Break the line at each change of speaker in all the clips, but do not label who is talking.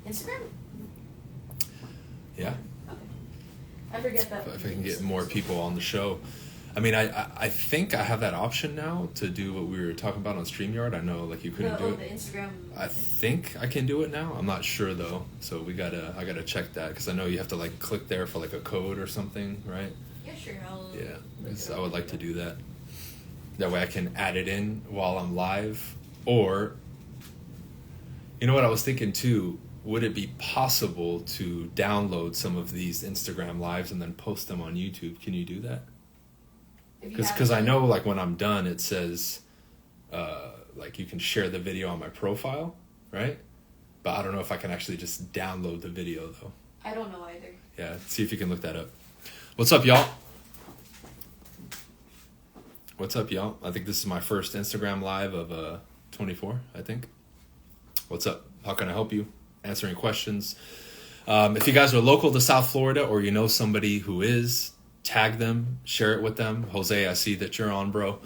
Instagram?
Yeah.
Okay. I forget that.
If I can get more people on the show. I mean, I think I have that option now to do what we were talking about on StreamYard. I know, like, you couldn't do it.
The Instagram.
I think I can do it now. I'm not sure though, so I gotta check that because I know you have to like click there for like a code or something, right?
Yeah, sure.
Yeah, because I would like to do that. That way I can add it in while I'm live, or you know what I was thinking too. Would it be possible to download some of these Instagram lives and then post them on YouTube? Can you do that? Because I know, like, when I'm done, it says, like, you can share the video on my profile, right? But I don't know if I can actually just download the video, though.
I don't know either.
Yeah, see if you can look that up. What's up, y'all? What's up, y'all? I think this is my first Instagram live of 24, I think. What's up? How can I help you? Answering questions. If you guys are local to South Florida or you know somebody who is, tag them, share it with them. Jose, I see that you're on, bro.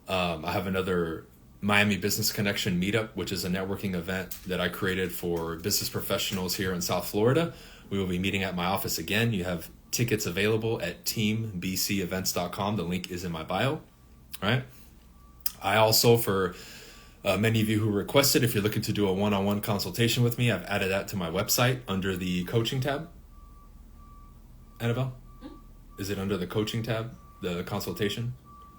I have another Miami Business Connection meetup, which is a networking event that I created for business professionals here in South Florida. We will be meeting at my office again. You have tickets available at teambcevents.com. The link is in my bio. All right. I also, for many of you who requested, if you're looking to do a one-on-one consultation with me, I've added that to my website under the coaching tab. Annabelle? Is it under the coaching tab, the consultation?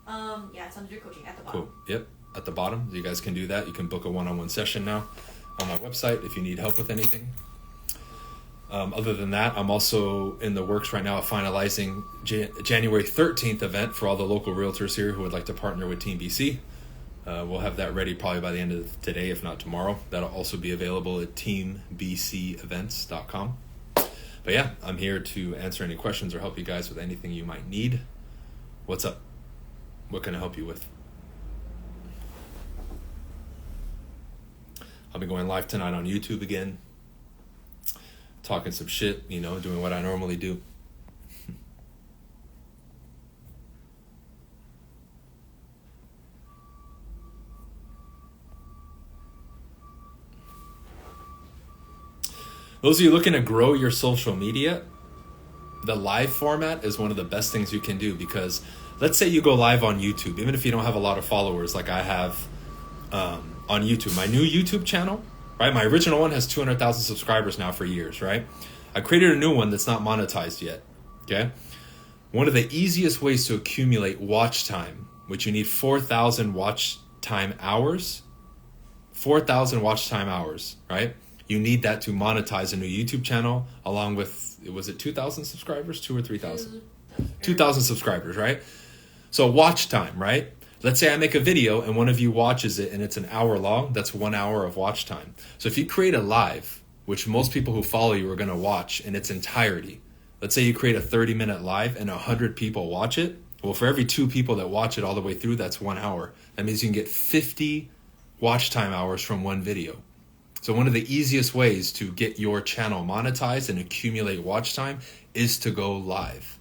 Yeah, it's under coaching at the bottom.
Cool. Yep, at the bottom. You guys can do that. You can book a one-on-one session now on my website if you need help with anything. Other than that, I'm also in the works right now of finalizing January 13th event for all the local realtors here who would like to partner with Team BC. We'll have that ready probably by the end of today, if not tomorrow. That'll also be available at teambcevents.com. But yeah, I'm here to answer any questions or help you guys with anything you might need. What's up? What can I help you with? I'll be going live tonight on YouTube again. Talking some shit, doing what I normally do. Those of you looking to grow your social media, the live format is one of the best things you can do, because let's say you go live on YouTube, even if you don't have a lot of followers like I have on YouTube. My new YouTube channel, right? My original one has 200,000 subscribers now for years, right? I created a new one that's not monetized yet, okay? One of the easiest ways to accumulate watch time, which you need 4,000 watch time hours, 4,000 watch time hours, right? You need that to monetize a new YouTube channel along with, was it 2,000 subscribers? 2 or 3,000? 2,000 subscribers, right? So watch time, right? Let's say I make a video and one of you watches it and it's an hour long. That's 1 hour of watch time. So if you create a live, which most people who follow you are going to watch in its entirety. Let's say you create a 30-minute live and 100 people watch it. Well, for every 2 people that watch it all the way through, that's 1 hour. That means you can get 50 watch time hours from one video. So one of the easiest ways to get your channel monetized and accumulate watch time is to go live,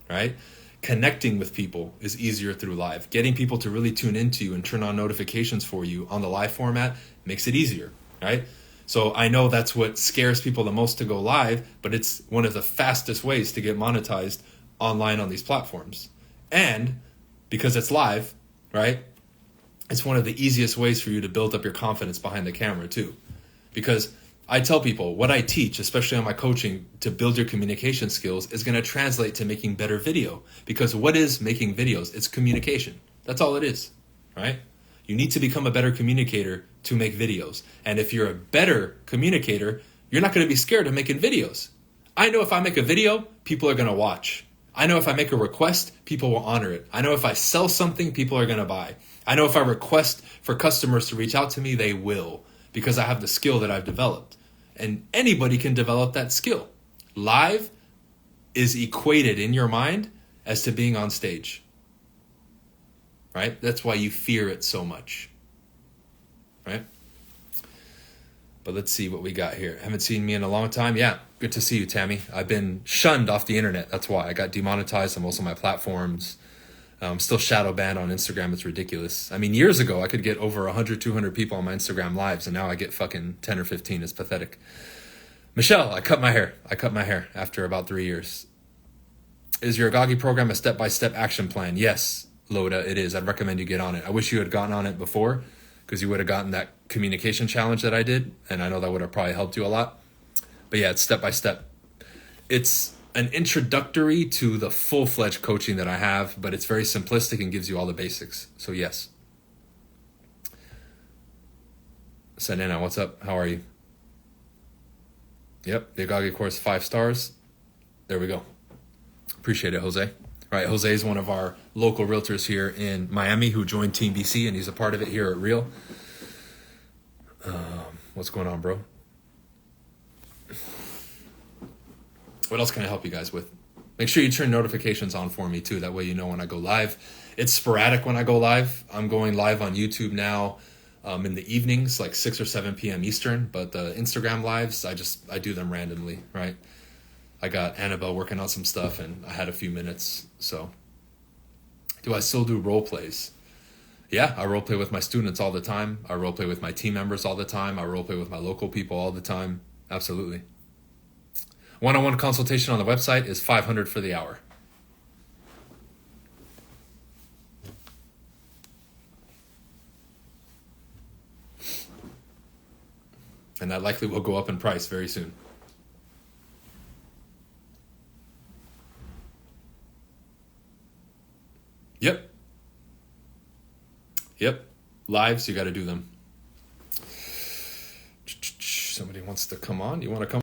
right? Connecting with people is easier through live. Getting people to really tune into you and turn on notifications for you on the live format makes it easier, right? So I know that's what scares people the most to go live, but it's one of the fastest ways to get monetized online on these platforms. And because it's live, right? It's one of the easiest ways for you to build up your confidence behind the camera too. Because I tell people what I teach, especially on my coaching, to build your communication skills is going to translate to making better video. Because what is making videos? It's communication. That's all it is, right? You need to become a better communicator to make videos. And if you're a better communicator, you're not going to be scared of making videos. I know if I make a video, people are going to watch. I know if I make a request, people will honor it. I know if I sell something, people are going to buy. I know if I request for customers to reach out to me, they will, because I have the skill that I've developed. And anybody can develop that skill. Live is equated in your mind as to being on stage, right? That's why you fear it so much, right? But let's see what we got here. Haven't seen me in a long time. Yeah, good to see you, Tammy. I've been shunned off the internet. That's why I got demonetized on most of my platforms. I'm still shadow banned on Instagram. It's ridiculous. I mean, years ago, I could get over 100, 200 people on my Instagram lives, and now I get fucking 10 or 15. It's pathetic. Michelle, I cut my hair. I cut my hair after about 3 years. Is your Agagi program a step-by-step action plan? Yes, Loda, it is. I'd recommend you get on it. I wish you had gotten on it before, because you would have gotten that communication challenge that I did, and I know that would have probably helped you a lot. But yeah, it's step-by-step. It's an introductory to the full-fledged coaching that I have, but it's very simplistic and gives you all the basics. So yes. Sanena, what's up? How are you? Yep, the Agagi course, 5 stars. There we go. Appreciate it, Jose. All right, Jose is one of our local realtors here in Miami who joined Team BC, and he's a part of it here at Real. What's going on, bro? What else can I help you guys with? Make sure you turn notifications on for me too. That way you know when I go live. It's sporadic when I go live. I'm going live on YouTube now in the evenings, like 6 or 7 p.m. Eastern. But the Instagram lives, I do them randomly, right? I got Annabelle working on some stuff, and I had a few minutes. So, do I still do role plays? Yeah, I role play with my students all the time. I role play with my team members all the time. I role play with my local people all the time. Absolutely. One-on-one consultation on the website is $500 for the hour. And that likely will go up in price very soon. Yep. Lives, you got to do them. Somebody wants to come on. You want to come?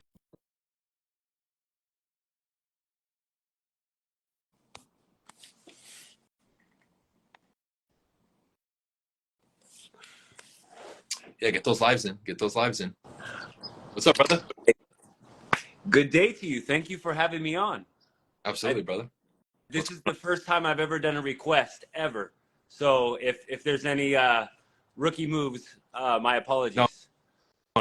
Yeah, get those lives in. What's up, brother?
Good day to you. Thank you for having me on.
Absolutely, brother.
This is the first time I've ever done a request, ever. So if there's any rookie moves, my apologies.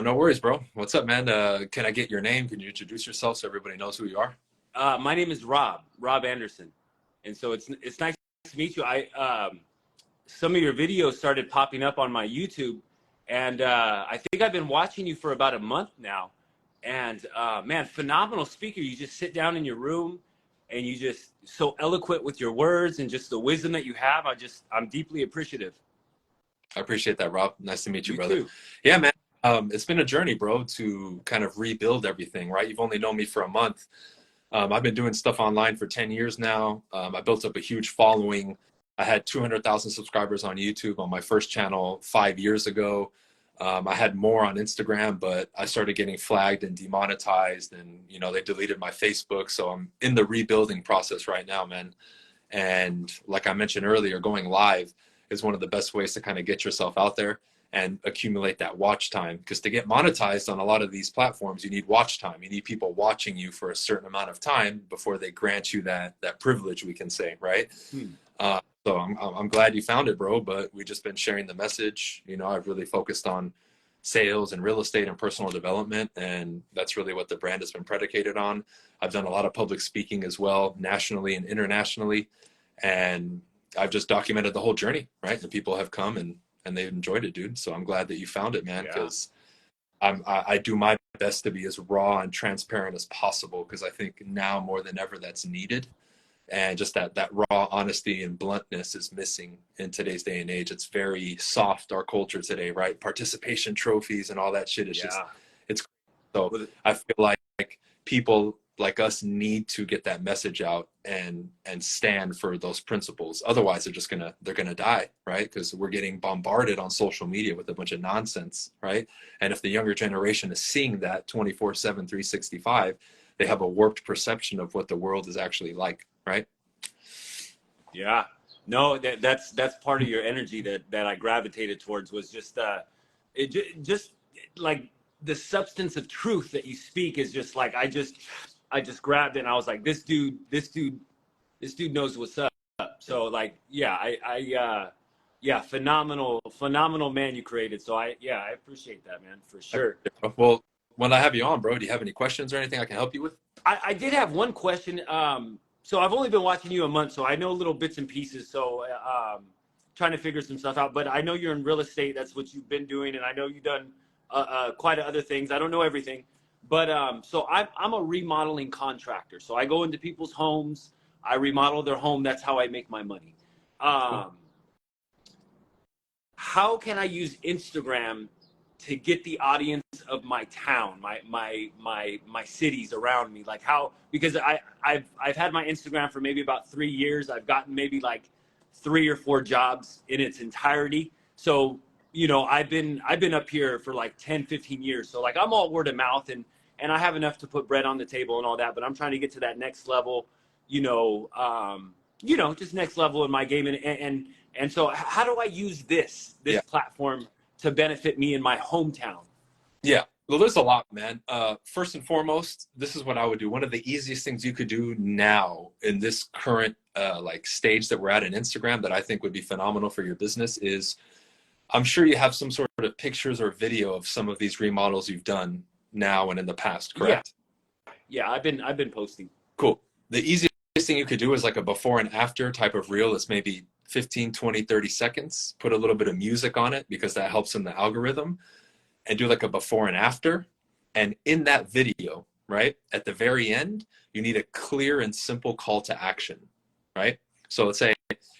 No worries, bro. What's up, man? Can I get your name? Can you introduce yourself so everybody knows who you are?
My name is Rob Anderson. And so it's nice to meet you. Some of your videos started popping up on my YouTube, and I think I've been watching you for about a month now. And man, phenomenal speaker. You just sit down in your room and you just so eloquent with your words and just the wisdom that you have. I'm deeply appreciative.
I appreciate that, Rob. Nice to meet you, brother.
Too.
Yeah, man. It's been a journey, bro, to kind of rebuild everything, right? You've only known me for a month. I've been doing stuff online for 10 years now. I built up a huge following. I had 200,000 subscribers on YouTube on my first channel 5 years ago. I had more on Instagram, but I started getting flagged and demonetized, and they deleted my Facebook. So I'm in the rebuilding process right now, man. And like I mentioned earlier, going live is one of the best ways to kind of get yourself out there and accumulate that watch time. Because to get monetized on a lot of these platforms, you need watch time. You need people watching you for a certain amount of time before they grant you that privilege, we can say, right? So I'm glad you found it, bro, but we've just been sharing the message. I've really focused on sales and real estate and personal development, and that's really what the brand has been predicated on. I've done a lot of public speaking as well, nationally and internationally, and I've just documented the whole journey, right? The people have come and they've enjoyed it, dude. So I'm glad that you found it, man, because I do my best to be as raw and transparent as possible, because I think now more than ever that's needed. And just that raw honesty and bluntness is missing in today's day and age. It's very soft, our culture today, right? Participation trophies and all that shit is just, it's so I feel like people like us need to get that message out and stand for those principles. Otherwise they're gonna die, right? Because we're getting bombarded on social media with a bunch of nonsense, right? And if the younger generation is seeing that 24/7, 365, they have a warped perception of what the world is actually like, right?
Yeah. No, that's part of your energy that I gravitated towards, was just just like the substance of truth that you speak is just like, I just grabbed it and I was like, this dude knows what's up. So like, phenomenal man you created. So I appreciate that, man, for sure.
Well, when I have you on, bro, do you have any questions or anything I can help you with?
I did have one question. so I've only been watching you a month, so I know little bits and pieces. So trying to figure some stuff out. But I know you're in real estate. That's what you've been doing, and I know you've done quite other things. I don't know everything, but so I'm a remodeling contractor. So I go into people's homes, I remodel their home. That's how I make my money.
Cool.
How can I use Instagram to get the audience of my town, my cities around me? Like how, because I've had my Instagram for maybe about 3 years. I've gotten maybe like 3 or 4 jobs in its entirety. So, you know, I've been up here for like 10, 15 years. So like I'm all word of mouth, and I have enough to put bread on the table and all that, but I'm trying to get to that next level, just next level in my game. And so how do I use this platform to benefit me in my hometown?
Yeah. Well, there's a lot, man. First and foremost, this is what I would do. One of the easiest things you could do now in this current like stage that we're at in Instagram that I think would be phenomenal for your business is, I'm sure you have some sort of pictures or video of some of these remodels you've done now and in the past, correct?
Yeah, I've been posting.
Cool. The easiest thing you could do is like a before and after type of reel. It's maybe 15, 20, 30 seconds. Put a little bit of music on it because that helps in the algorithm, and do like a before and after. And in that video, right, at the very end, you need a clear and simple call to action, right? So let's say,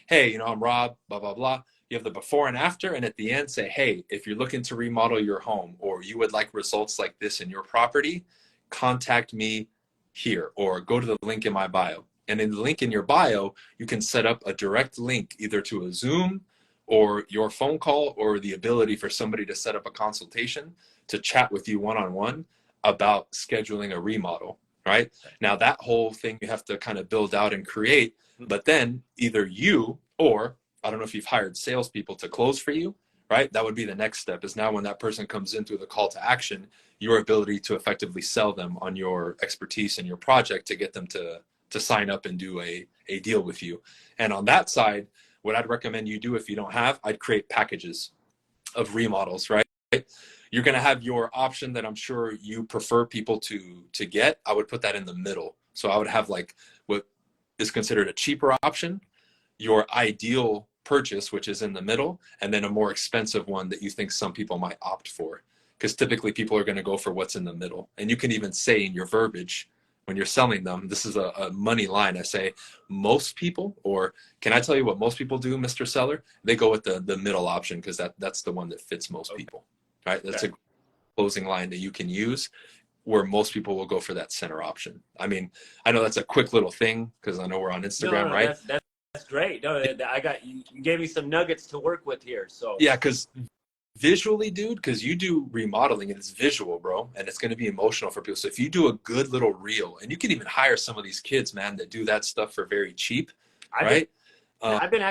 hey, I'm Rob, blah, blah, blah. You have the before and after, and at the end say, hey, if you're looking to remodel your home or you would like results like this in your property, contact me here or go to the link in my bio. And in the link in your bio, you can set up a direct link either to a Zoom or your phone call, or the ability for somebody to set up a consultation to chat with you one-on-one about scheduling a remodel, right? Now that whole thing you have to kind of build out and create, but then either you, or I don't know if you've hired salespeople to close for you, right? That would be the next step, is now when that person comes in through the call to action, your ability to effectively sell them on your expertise and your project to get them to sign up and do a deal with you. And on that side, what I'd recommend you do, if you don't have, I'd create packages of remodels, right? You're going to have your option that I'm sure you prefer people to get. I would put that in the middle. So I would have like what is considered a cheaper option, your ideal purchase, which is in the middle, and then a more expensive one that you think some people might opt for. Because typically people are going to go for what's in the middle. And you can even say in your verbiage, when you're selling them, this is a money line. I say most people, or can I tell you what most people do, Mr. Seller? They go with the middle option because that's the one that fits most people, right? That's a closing line that you can use, where most people will go for that center option. I mean, I know that's a quick little thing because I know we're on Instagram,
No,
right?
That's great. No, you gave me some nuggets to work with here. So
yeah, because visually, dude, because you do remodeling and it's visual, bro, and it's going to be emotional for people. So if you do a good little reel, and you can even hire some of these kids, man, that do that stuff for very cheap, right?
I've been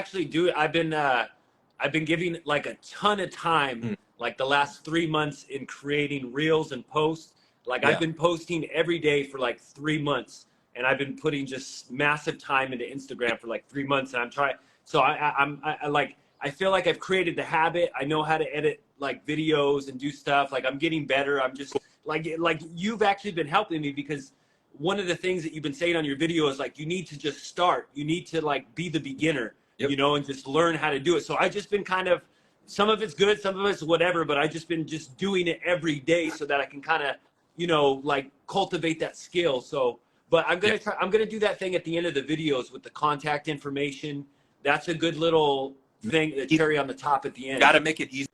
giving like a ton of time, like the last 3 months, in creating reels and posts. Like I've been posting every day for like 3 months, and I've been putting just massive time into Instagram for like 3 months, and I'm trying. So I feel like I've created the habit. I know how to edit like videos and do stuff. Like I'm getting better. I'm just like you've actually been helping me, because one of the things that you've been saying on your video is like, you need to just start. You need to like be the beginner, and just learn how to do it. So I've just been kind of, some of it's good, some of it's whatever, but I've just been doing it every day so that I can kind of, like cultivate that skill. So, but I'm going to do that thing at the end of the videos with the contact information. That's a good little thing, the cherry on the top at the end.
Got to make it easy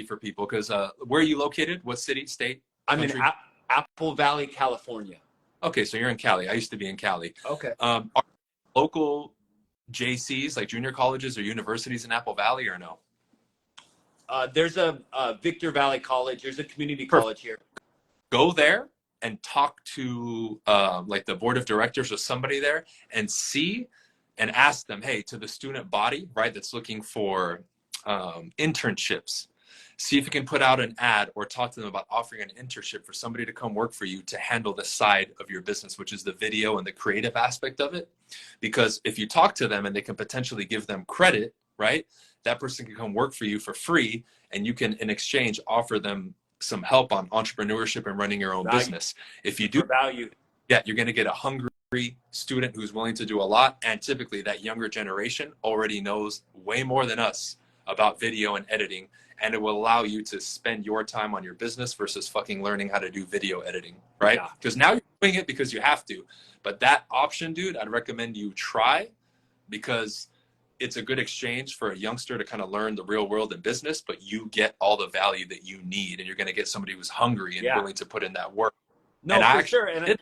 for people, because where are you located? What city, state, country?
I'm in Apple Valley, California.
Okay, so you're in Cali. I used to be in Cali.
Okay.
Are local JCs, like junior colleges or universities in Apple Valley, or no?
There's a Victor Valley College. There's a community college here.
Go there and talk to like the board of directors or somebody there, and see and ask them, hey, to the student body, right, that's looking for internships, see if you can put out an ad or talk to them about offering an internship for somebody to come work for you to handle the side of your business, which is the video and the creative aspect of it. Because if you talk to them and they can potentially give them credit, right, that person can come work for you for free, and you can, in exchange, offer them some help on entrepreneurship and running your own business. If you do
value,
yeah, you're going to get a hungry student who's willing to do a lot, and typically that younger generation already knows way more than us about video and editing, and it will allow you to spend your time on your business versus fucking learning how to do video editing, right? Because now you're doing it because you have to. But that option, dude, I'd recommend you try, because it's a good exchange for a youngster to kind of learn the real world in business, but you get all the value that you need, and you're going to get somebody who's hungry and willing to put in that work.
No,
and
for sure. And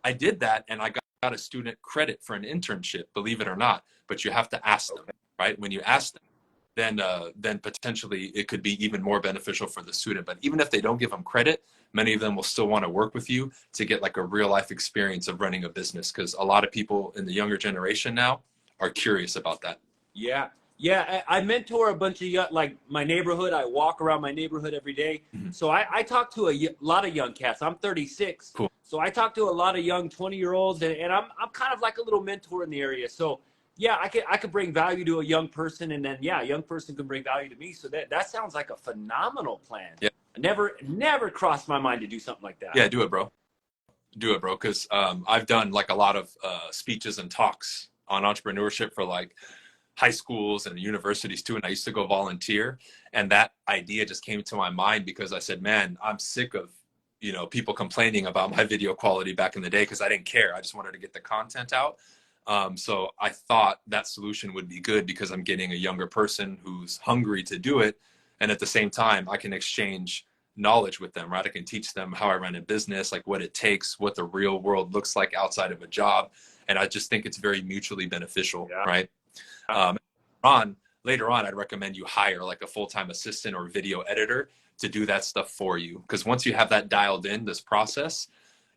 I did that, and I got a student credit for an internship, believe it or not. But you have to ask them, right? When you ask them, then potentially it could be even more beneficial for the student. But even if they don't give them credit, many of them will still want to work with you to get like a real life experience of running a business, because a lot of people in the younger generation now are curious about that.
Yeah. I mentor a bunch of young, like my neighborhood. I walk around my neighborhood every day.
Mm-hmm.
So I talk to a lot of young cats. I'm 36.
Cool.
So I talk to a lot of young 20-year-olds, and I'm kind of like a little mentor in the area. So yeah, I could bring value to a young person, and then a young person can bring value to me. So that sounds like a phenomenal plan.
Yeah.
Never crossed my mind to do something like that.
Yeah, do it, bro. Because I've done like a lot of speeches and talks on entrepreneurship for like high schools and universities too, and I used to go volunteer, and that idea just came to my mind because I said, man, I'm sick of people complaining about my video quality back in the day, because I didn't care. I just wanted to get the content out. So I thought that solution would be good, because I'm getting a younger person who's hungry to do it, and at the same time I can exchange knowledge with them, right? I can teach them how I run a business, like what it takes, what the real world looks like outside of a job, and I just think it's very mutually beneficial, right? Later on, I'd recommend you hire like a full-time assistant or video editor to do that stuff for you. Because once you have that dialed in, this process,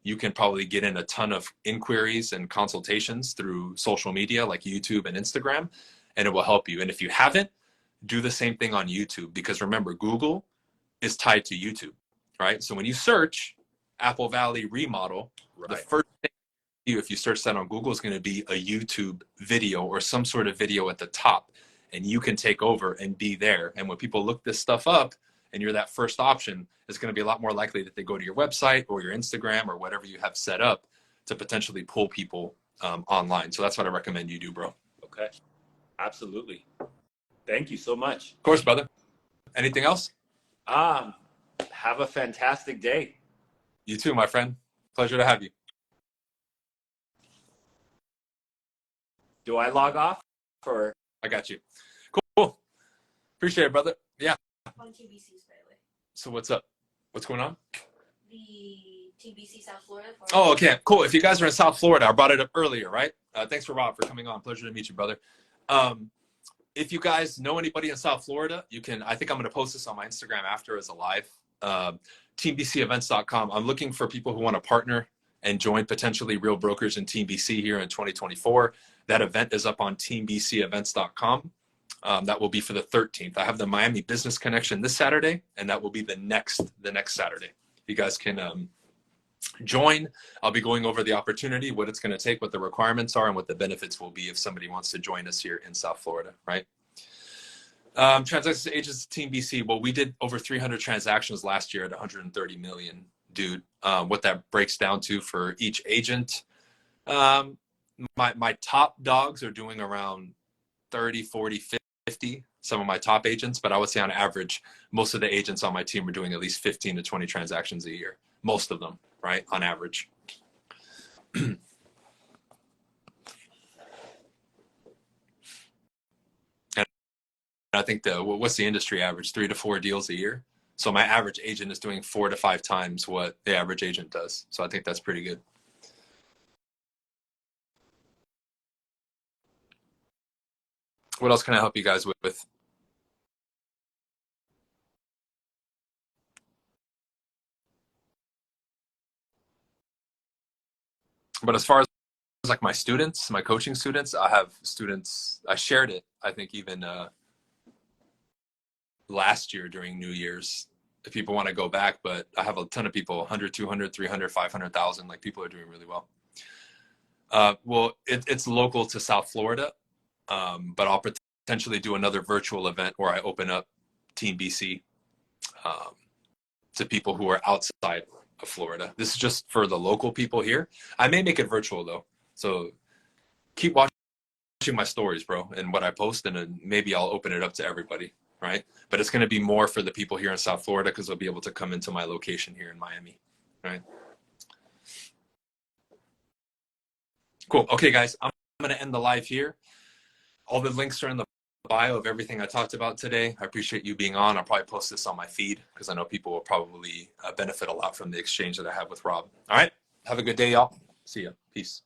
you can probably get in a ton of inquiries and consultations through social media like YouTube and Instagram, and it will help you. And if you haven't, do the same thing on YouTube, because remember, Google is tied to YouTube, right? So when you search Apple Valley remodel, the first thing if you search that on Google is going to be a YouTube video or some sort of video at the top, and you can take over and be there. And when people look this stuff up and you're that first option, it's going to be a lot more likely that they go to your website or your Instagram or whatever you have set up to potentially pull people online. So that's what I recommend you do, bro.
Okay. Absolutely. Thank you so much.
Of course, brother. Anything else?
Have a fantastic day.
You too, my friend. Pleasure to have you.
Do I log off or?
I got you. Cool. Appreciate it, brother. Yeah.
On TBC's, by the way.
So what's up? What's going on?
The TBC South Florida.
Oh, okay. Cool. If you guys are in South Florida, I brought it up earlier, right? Thanks for Rob for coming on. Pleasure to meet you, brother. If you guys know anybody in South Florida, you can, I think I'm going to post this on my Instagram after as a live, teambcevents.com. I'm looking for people who want to partner and join potentially Real Brokers in Team BC here in 2024. That event is up on teambcevents.com. That will be for the 13th. I have the Miami Business Connection this Saturday, and that will be the next Saturday. You guys can join. I'll be going over the opportunity, what it's going to take, what the requirements are, and what the benefits will be if somebody wants to join us here in South Florida, right? Transactions agents Team BC. Well, we did over 300 transactions last year at 130 million, dude. What that breaks down to for each agent, my top dogs are doing around 30, 40, 50, some of my top agents, but I would say on average, most of the agents on my team are doing at least 15 to 20 transactions a year. Most of them, right? On average. And I think what's the industry average? 3 to 4 deals a year. So my average agent is doing 4 to 5 times what the average agent does. So I think that's pretty good. What else can I help you guys with? But as far as like my students, my coaching students, I have students, I shared it, I think even last year during New Year's, if people want to go back, but I have a ton of people, 100, 200, 300, 500,000, like people are doing really well. Well, it's local to South Florida, but I'll potentially do another virtual event where I open up Team BC to people who are outside of Florida. This is just for the local people here. I may make it virtual though. So keep watching my stories, bro, and what I post, and then maybe I'll open it up to everybody, right? But it's going to be more for the people here in South Florida because they'll be able to come into my location here in Miami, right? Cool. Okay, guys, I'm going to end the live here. All the links are in the bio of everything I talked about today. I appreciate you being on. I'll probably post this on my feed because I know people will probably benefit a lot from the exchange that I have with Rob. All right. Have a good day, y'all. See ya. Peace.